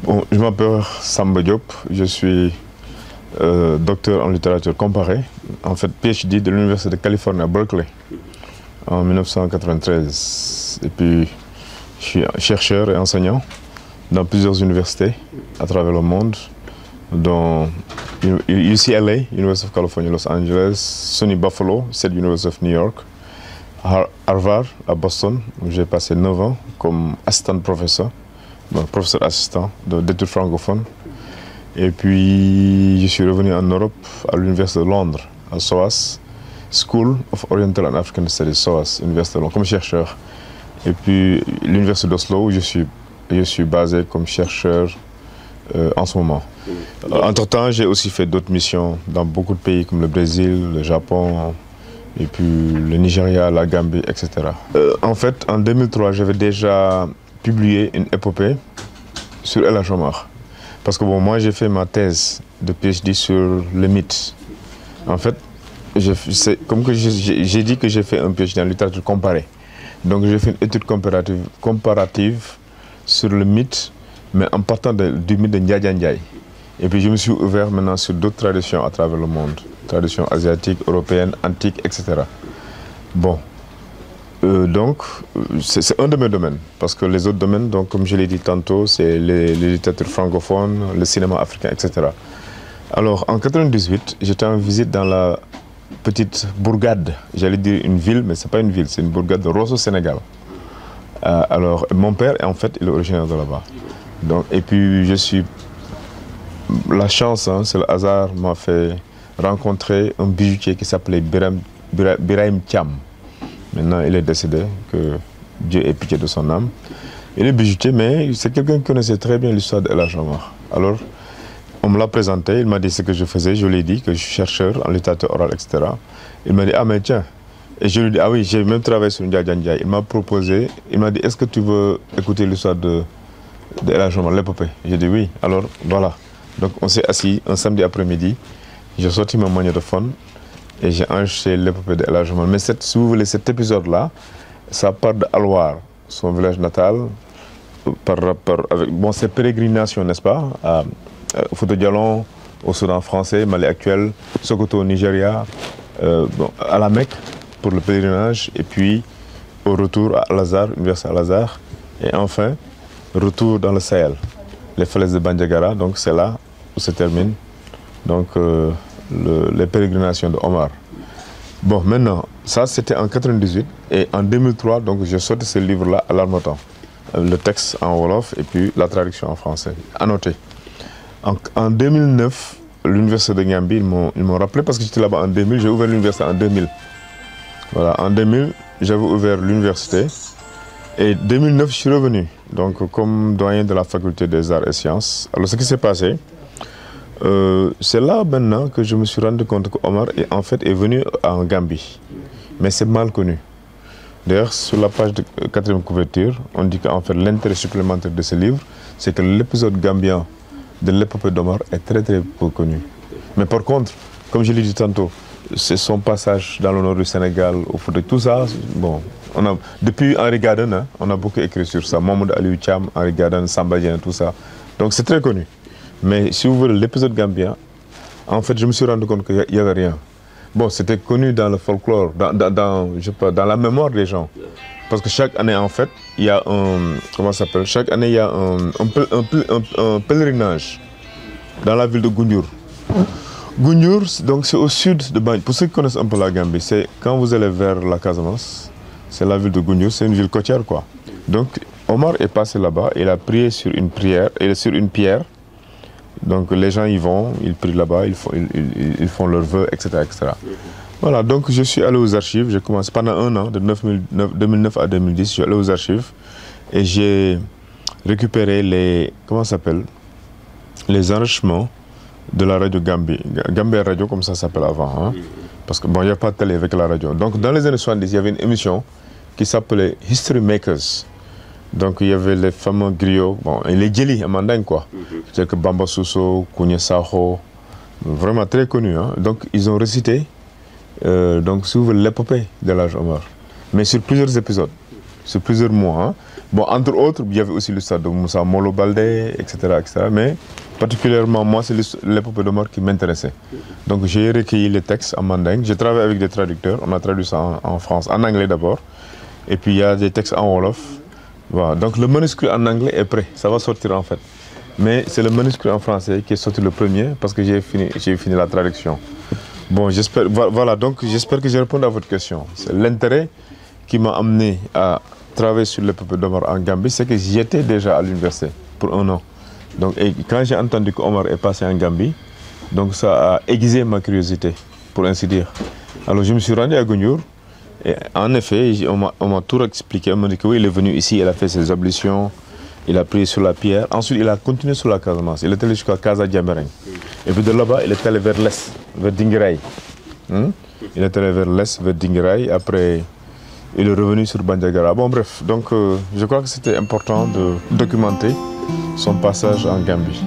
Bon, je m'appelle Samba Diop, je suis docteur en littérature comparée, en fait PhD de l'Université de Californie à Berkeley en 1993. Et puis, je suis chercheur et enseignant dans plusieurs universités à travers le monde, dont UCLA, University of California, Los Angeles, SUNY Buffalo, State University of New York, Harvard à Boston, où j'ai passé 9 ans comme assistant professeur, donc professeur assistant d'études francophones. Et puis je suis revenu en Europe à l'Université de Londres, à SOAS, School of Oriental and African Studies, SOAS, Université de Londres, comme chercheur. Et puis l'Université d'Oslo, où je suis basé comme chercheur en ce moment. Entre-temps, j'ai aussi fait d'autres missions dans beaucoup de pays comme le Brésil, le Japon, et puis le Nigeria, la Gambie, etc. En fait, en 2003, j'avais déjà publié une épopée sur El Hadj Omar. Parce que bon, moi, j'ai fait ma thèse de PhD sur le mythe. En fait, comme que j'ai dit que j'ai fait un PhD en littérature comparée. Donc, j'ai fait une étude comparative sur le mythe, mais en partant du mythe de Ndiadia Ndiaye. Et puis, je me suis ouvert maintenant sur d'autres traditions à travers le monde. Traditions asiatiques, européennes, antiques, etc. Bon. Donc, c'est un de mes domaines, parce que les autres domaines, donc, comme je l'ai dit tantôt, c'est les littératures francophones, le cinéma africain, etc. Alors, en 1998, j'étais en visite dans la petite bourgade, j'allais dire une ville, mais ce n'est pas une ville, c'est une bourgade de Rosso, Sénégal. Alors, mon père, en fait, il est originaire de là-bas. Donc, et puis, la chance, hein, c'est le hasard, m'a fait rencontrer un bijoutier qui s'appelait Birahim Thiam. Maintenant, il est décédé, que Dieu ait pitié de son âme. Il est bijoutier, mais c'est quelqu'un qui connaissait très bien l'histoire de El Hadj Omar. Alors, on me l'a présenté, il m'a dit ce que je faisais, je lui ai dit que je suis chercheur en littérature orale, etc. Il m'a dit, ah mais tiens, et je lui ai dit, ah oui, j'ai même travaillé sur Ndiadia Ndiaye. Il m'a proposé, il m'a dit, est-ce que tu veux écouter l'histoire de El Hadj Omar, l'épopée? J'ai dit oui, alors voilà. Donc on s'est assis un samedi après-midi, j'ai sorti mon magnétophone, et j'ai enregistré l'épopée de El Hadj Omar. Mais si vous voulez, cet épisode-là, ça part de Alwar, son village natal, avec ses pérégrinations, n'est-ce pas, à Fouta Djallon, au Soudan français, Mali actuel, Sokoto au Nigeria, à la Mecque pour le pèlerinage, et puis au retour à Al-Azhar, l'université Al-Azhar, et enfin, retour dans le Sahel, les falaises de Bandiagara, donc c'est là où se termine. Donc, les pérégrinations de Omar. Bon, maintenant, ça c'était en 1998 et en 2003, donc j'ai sorti ce livre-là à l'Harmattan. Le texte en Wolof et puis la traduction en français. À noter. En 2009, l'université de Gambie, ils m'ont rappelé parce que j'étais là-bas en 2000, j'ai ouvert l'université en 2000. Voilà, en 2000, j'avais ouvert l'université et en 2009, je suis revenu, donc comme doyen de la faculté des arts et sciences. Alors, ce qui s'est passé, c'est là maintenant que je me suis rendu compte qu'Omar est venu en Gambie. Mais c'est mal connu. D'ailleurs, sur la page de 4e couverture, on dit qu'en fait l'intérêt supplémentaire de ce livre, c'est que l'épisode gambien de l'épopée d'Omar est très très peu connu. Mais par contre, comme je l'ai dit tantôt, c'est son passage dans le nord du Sénégal, au fond de tout ça, bon, depuis Henri Gaden, hein, on a beaucoup écrit sur ça, Mamoud Aliou Thiam, Henri Gaden, Samba Dieng, tout ça. Donc c'est très connu. Mais si vous voulez, l'épisode gambien, en fait, je me suis rendu compte qu'il n'y avait rien. Bon, c'était connu dans le folklore, dans la mémoire des gens. Parce que chaque année, en fait, il y a un... Comment ça s'appelle? Chaque année, il y a un pèlerinage dans la ville de Gouniour. Gouniour, donc c'est au sud de Banjul. Pour ceux qui connaissent un peu la Gambie, c'est quand vous allez vers la Casamance, c'est la ville de Gouniour, c'est une ville côtière, quoi. Donc, Omar est passé là-bas, il a prié sur une pierre. Donc les gens y vont, ils prient là-bas, ils font leurs vœux, etc., etc. Voilà, donc je suis allé aux archives, j'ai commencé pendant un an, de 2009 à 2010, je suis allé aux archives et j'ai récupéré les enregistrements de la radio Gambie. Gambie Radio, comme ça s'appelle avant, hein? Parce que bon, il n'y a pas de télé avec la radio. Donc dans les années 70, il y avait une émission qui s'appelait History Makers. Donc il y avait les fameux griots, bon, et les djeli à Manding, quoi. C'est que Bamba Sousso, Kounia Saho, vraiment très connus, hein. Donc ils ont récité donc, si vous voulez, l'épopée de El Hadj Omar, mais sur plusieurs épisodes. sur plusieurs mois. Hein. Bon, entre autres, il y avait aussi l'histoire de Moussa Molo Baldé, etc., etc. Mais particulièrement, moi, c'est l'épopée de mort qui m'intéressait. Donc, j'ai recueilli les textes en mandingue. J'ai travaillé avec des traducteurs. On a traduit ça en France, en anglais d'abord. Et puis, il y a des textes en wolof. Voilà. Donc, le manuscrit en anglais est prêt. Ça va sortir, en fait. Mais c'est le manuscrit en français qui est sorti le premier parce que j'ai fini la traduction. Bon, j'espère, voilà, donc j'espère que j'ai répondu à votre question. C'est l'intérêt qui m'a amené à travailler sur l'épopée d'Omar en Gambie, c'est que j'étais déjà à l'université pour 1 an. Donc, et quand j'ai entendu qu'Omar est passé en Gambie, donc ça a aiguisé ma curiosité, pour ainsi dire. Alors je me suis rendu à Gouniour, et en effet, on m'a tout expliqué. On m'a dit que oui, il est venu ici, il a fait ses ablutions, il a prié sur la pierre. Ensuite, il a continué sur la Casamance. Il est allé jusqu'à Casa Diambereng. Et puis de là-bas, il est allé vers l'est, vers Dinguiraye. Il est allé vers l'est, vers Dinguiraye. Après, il est revenu sur Bandiagara. Bon, bref, donc je crois que c'était important de documenter son passage en Gambie.